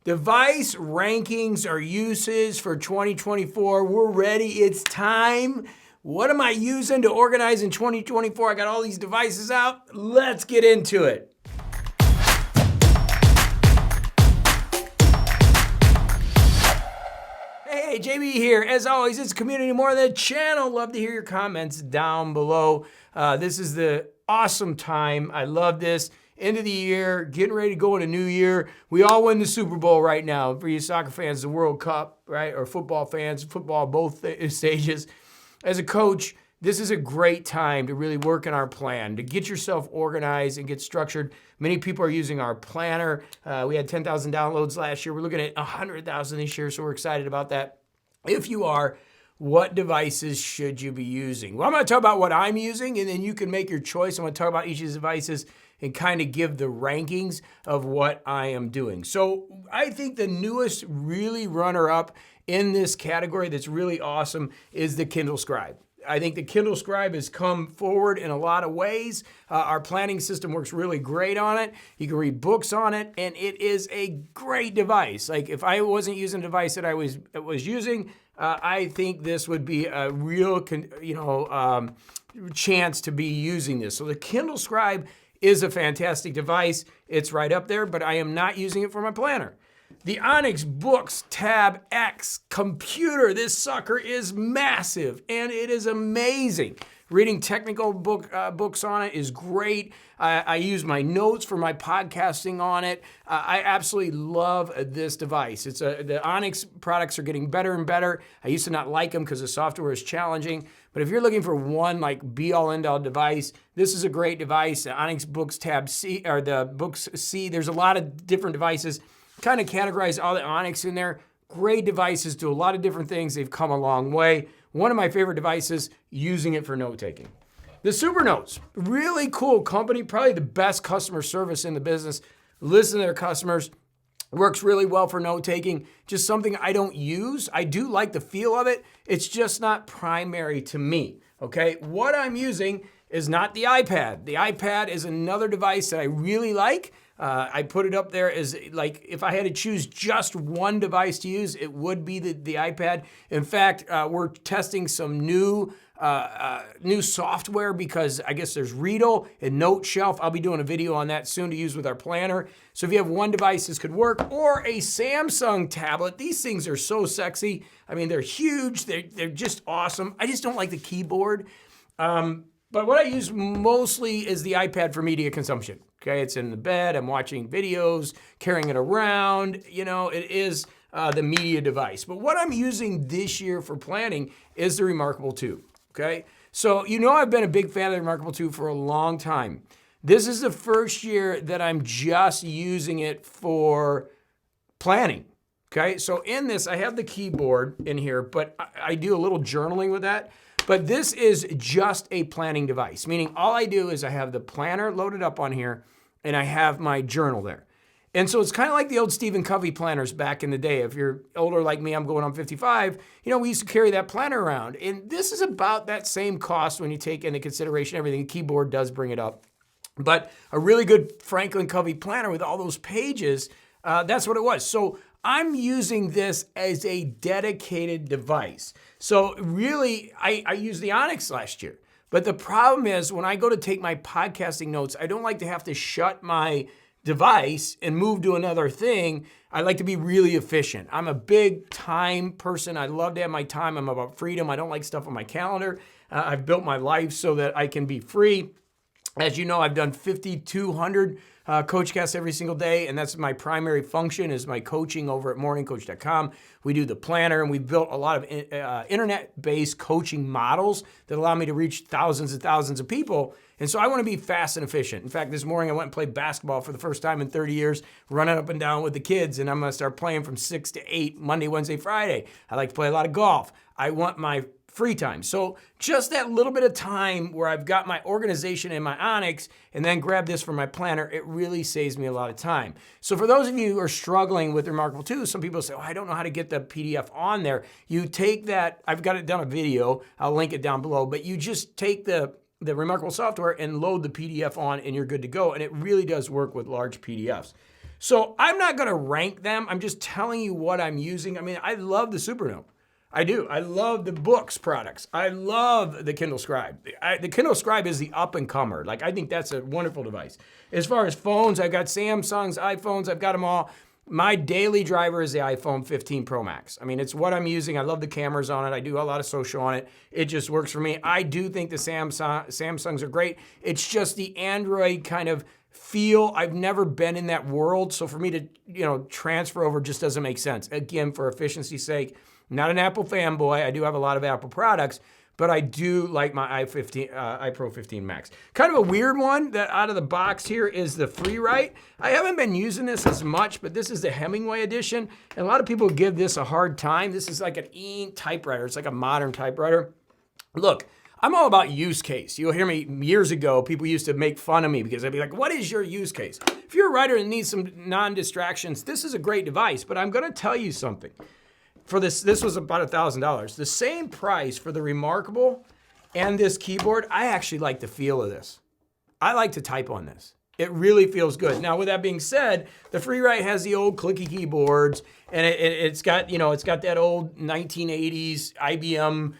Device rankings or uses for 2024. We're ready. It's time. What am I using to organize in 2024? I got all these devices out. Let's get into it. Hey, JB here. As always, it's Community More Than a Channel. Love to hear your comments down below. This is the awesome time. I love this. End of the year, getting ready to go in a new year. We all win the Super Bowl right now. For you soccer fans, the World Cup, right? Or football fans, football both stages. As a coach, this is a great time to really work on our plan, to get yourself organized and get structured. Many people are using our planner. We had 10,000 downloads last year. We're looking at 100,000 this year, so we're excited about that. If you are, what devices should you be using? Well, I'm going to talk about what I'm using, and then you can make your choice. I'm going to talk about each of these devices and kind of give the rankings of what I am doing. So I think the newest really runner-up in this category that's really awesome is the Kindle Scribe. I think the Kindle Scribe has come forward in a lot of ways. Our planning system works really great on it. You can read books on it, and it is a great device. Like if I wasn't using a device that I was using, I think this would be a real, chance to be using this. So the Kindle Scribe is a fantastic device. It's right up there, but I am not using it for my planner. The Onyx Books Tab X computer. This sucker is massive and it is amazing. Reading technical books on it is great. I use my notes for my podcasting on it. I absolutely love this device. The Onyx products are getting better and better. I used to not like them because the software is challenging. But if you're looking for one like be-all end-all device, this is a great device. The Onyx Books Tab C or the Books C. There's a lot of different devices. Kind of categorize all the Onyx in there. Great devices, do a lot of different things. They've come a long way. One of my favorite devices, using it for note-taking. The Supernotes, really cool company, probably the best customer service in the business. Listen to their customers. Works really well for note-taking. Just something I don't use. I do like the feel of it. It's just not primary to me, okay? What I'm using is not the iPad. The iPad is another device that I really like. I put it up there as like, if I had to choose just one device to use, it would be the iPad. In fact, we're testing some new software because I guess there's Readle and Note Shelf. I'll be doing a video on that soon to use with our planner. So if you have one device, this could work, or a Samsung tablet. These things are so sexy. I mean, they're huge. They're just awesome. I just don't like the keyboard. But what I use mostly is the iPad for media consumption. Okay, it's in the bed, I'm watching videos, carrying it around, it is the media device. But what I'm using this year for planning is the Remarkable 2, okay? So I've been a big fan of the Remarkable 2 for a long time. This is the first year that I'm just using it for planning, okay? So in this, I have the keyboard in here, but I do a little journaling with that. But this is just a planning device, meaning all I do is I have the planner loaded up on here and I have my journal there. And so it's kind of like the old Stephen Covey planners back in the day. If you're older like me, I'm going on 55, we used to carry that planner around. And this is about that same cost when you take into consideration everything. The keyboard does bring it up. But a really good Franklin Covey planner with all those pages, that's what it was. So I'm using this as a dedicated device. So really, I used the Onyx last year. But the problem is when I go to take my podcasting notes, I don't like to have to shut my device and move to another thing. I like to be really efficient. I'm a big time person. I love to have my time. I'm about freedom. I don't like stuff on my calendar. I've built my life so that I can be free. As you know, I've done 5,200 CoachCasts every single day, and that's my primary function is my coaching over at morningcoach.com. We do the planner, and we've built a lot of internet-based coaching models that allow me to reach thousands and thousands of people. And so I want to be fast and efficient. In fact, this morning I went and played basketball for the first time in 30 years, running up and down with the kids, and I'm going to start playing from 6 to 8, Monday, Wednesday, Friday. I like to play a lot of golf. I want my free time. So just that little bit of time where I've got my organization in my Onyx and then grab this for my planner, it really saves me a lot of time. So for those of you who are struggling with Remarkable 2, some people say, I don't know how to get the PDF on there. You take that, I've got it done a video, I'll link it down below, but you just take the Remarkable software and load the PDF on and you're good to go. And it really does work with large PDFs. So I'm not gonna rank them. I'm just telling you what I'm using. I mean, I love the Supernote. I do. I love the books products. I love the Kindle Scribe. The Kindle Scribe is the up and comer. Like, I think that's a wonderful device. As far as phones, I've got Samsungs, iPhones, I've got them all. My daily driver is the iPhone 15 Pro Max. I mean, it's what I'm using. I love the cameras on it. I do a lot of social on it. It just works for me. I do think the Samsungs are great. It's just the Android kind of feel. I've never been in that world. So for me to, transfer over just doesn't make sense. Again, for efficiency's sake, not an Apple fanboy. I do have a lot of Apple products, but I do like my iPro 15 Max. Kind of a weird one that out of the box here is the FreeWrite. I haven't been using this as much, but this is the Hemingway edition. And a lot of people give this a hard time. This is like an ink typewriter. It's like a modern typewriter. Look, I'm all about use case. You'll hear me years ago, people used to make fun of me because I'd be like, what is your use case? If you're a writer and needs some non-distractions, this is a great device, but I'm gonna tell you something. For this was about $1,000. The same price for the Remarkable and this keyboard, I actually like the feel of this. I like to type on this. It really feels good. Now, with that being said, the FreeWrite has the old clicky keyboards, and it's got that old 1980s IBM,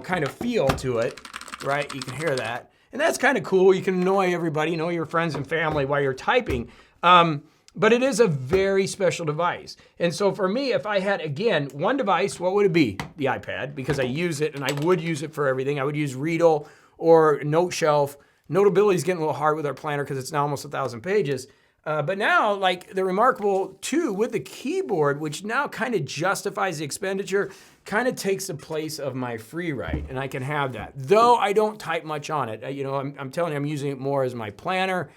kind of feel to it, right? You can hear that. And that's kind of cool. You can annoy everybody, your friends and family while you're typing. But it is a very special device. And so for me, if I had, again, one device, what would it be? The iPad, because I use it and I would use it for everything. I would use Readle or Note Shelf. Notability is getting a little hard with our planner because it's now almost 1,000 pages. But now, like the Remarkable 2 with the keyboard, which now kind of justifies the expenditure, kind of takes the place of my FreeWrite, and I can have that. Though I don't type much on it. I'm telling you, I'm using it more as my planner.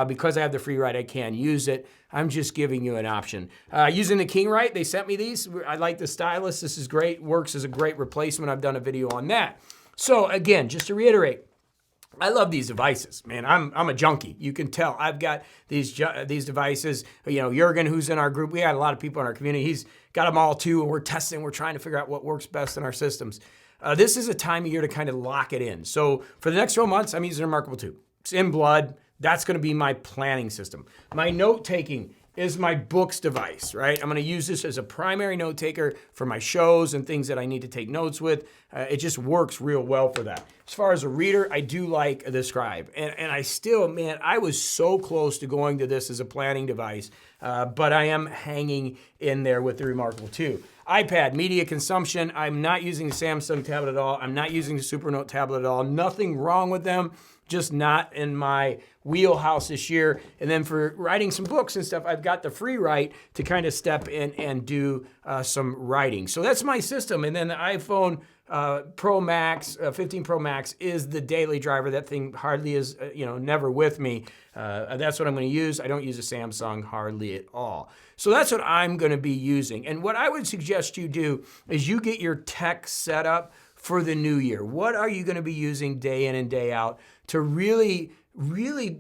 Because I have the FreeWrite, I can use it. I'm just giving you an option. Using the KingWrite, they sent me these. I like the stylus. This is great. Works as a great replacement. I've done a video on that. So again, just to reiterate, I love these devices, man. I'm a junkie. You can tell. I've got these devices. Jurgen, who's in our group, we had a lot of people in our community. He's got them all too, and we're testing. We're trying to figure out what works best in our systems. This is a time of year to kind of lock it in. So for the next 12 months, I'm using Remarkable 2. It's in blood. That's going to be my planning system. My note-taking is my books device, right? I'm going to use this as a primary note taker for my shows and things that I need to take notes with. It just works real well for that. As far as a reader, I do like the Scribe. And I still, man, I was so close to going to this as a planning device, but I am hanging in there with the Remarkable 2. iPad, media consumption. I'm not using the Samsung tablet at all. I'm not using the Supernote tablet at all. Nothing wrong with them. Just not in my wheelhouse this year. And then for writing some books and stuff, I've got the FreeWrite to kind of step in and do some writing. So that's my system. And then the iPhone Pro Max, 15 Pro Max is the daily driver. That thing hardly is, never with me. That's what I'm going to use. I don't use a Samsung hardly at all. So that's what I'm going to be using. And what I would suggest you do is you get your tech set up for the new year. What are you going to be using day in and day out to really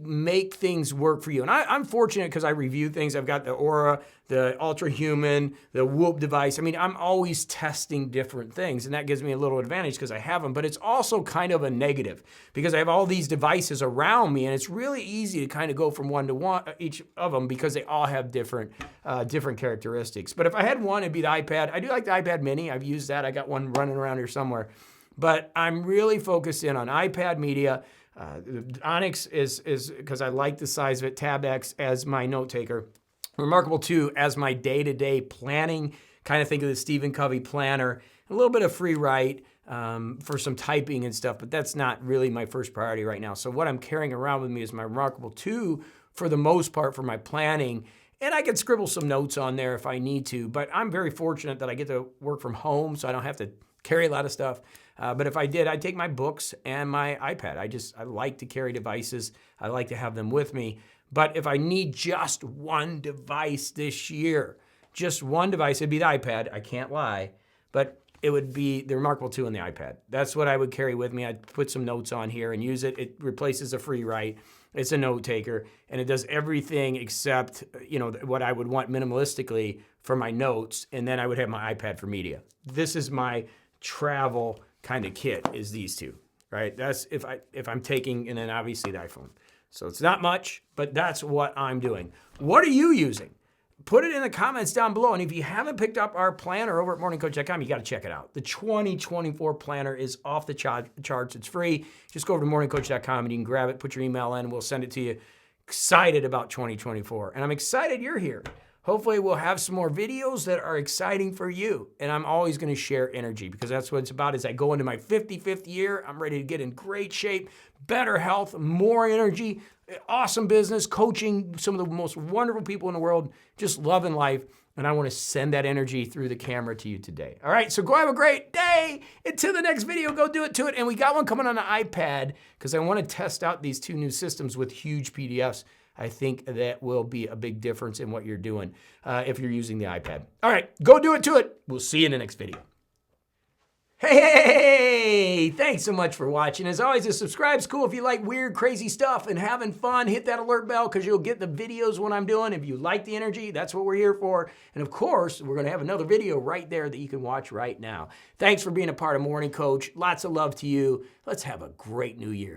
make things work for you? And I'm fortunate because I review things. I've got the Aura, the Ultra Human, the Whoop device. I mean, I'm always testing different things, and that gives me a little advantage because I have them, but it's also kind of a negative because I have all these devices around me, and it's really easy to kind of go from one to one, each of them, because they all have different characteristics. But if I had one, it'd be the iPad. I do like the iPad mini. I've used that. I got one running around here somewhere. But I'm really focused in on iPad media. Onyx is because I like the size of it. Tab X as my note taker. Remarkable 2 as my day-to-day planning. Kind of think of the Stephen Covey planner. A little bit of FreeWrite for some typing and stuff, but that's not really my first priority right now. So what I'm carrying around with me is my Remarkable 2 for the most part for my planning. And I can scribble some notes on there if I need to, but I'm very fortunate that I get to work from home, so I don't have to carry a lot of stuff. But if I did, I'd take my books and my iPad. I like to carry devices. I like to have them with me. But if I need just one device this year, just one device, it'd be the iPad. I can't lie. But it would be the Remarkable 2 and the iPad. That's what I would carry with me. I'd put some notes on here and use it. It replaces a FreeWrite. It's a note taker, and it does everything except, what I would want minimalistically for my notes, and then I would have my iPad for media. This is my travel kind of kit, is these two, right? That's if I'm taking, and then obviously the iPhone. So it's not much, but that's what I'm doing. What are you using? put it in the comments down below. And if you haven't picked up our planner over at morningcoach.com, you got to check it out. The 2024 planner is off the charts. It's free. Just go over to morningcoach.com and you can grab it, put your email in, and we'll send it to you. Excited about 2024. And I'm excited you're here. Hopefully we'll have some more videos that are exciting for you. And I'm always going to share energy because that's what it's about. As I go into my 55th year, I'm ready to get in great shape, better health, more energy, awesome business, coaching some of the most wonderful people in the world, just loving life. And I want to send that energy through the camera to you today. All right, so go have a great day. Until the next video, go do it to it. And we got one coming on the iPad because I want to test out these 2 new systems with huge PDFs. I think that will be a big difference in what you're doing if you're using the iPad. All right, go do it to it. We'll see you in the next video. Hey, thanks so much for watching. As always, the subscribe's cool if you like weird, crazy stuff and having fun. Hit that alert bell because you'll get the videos when I'm doing. If you like the energy, that's what we're here for. And of course, we're going to have another video right there that you can watch right now. Thanks for being a part of Morning Coach. Lots of love to you. Let's have a great new year.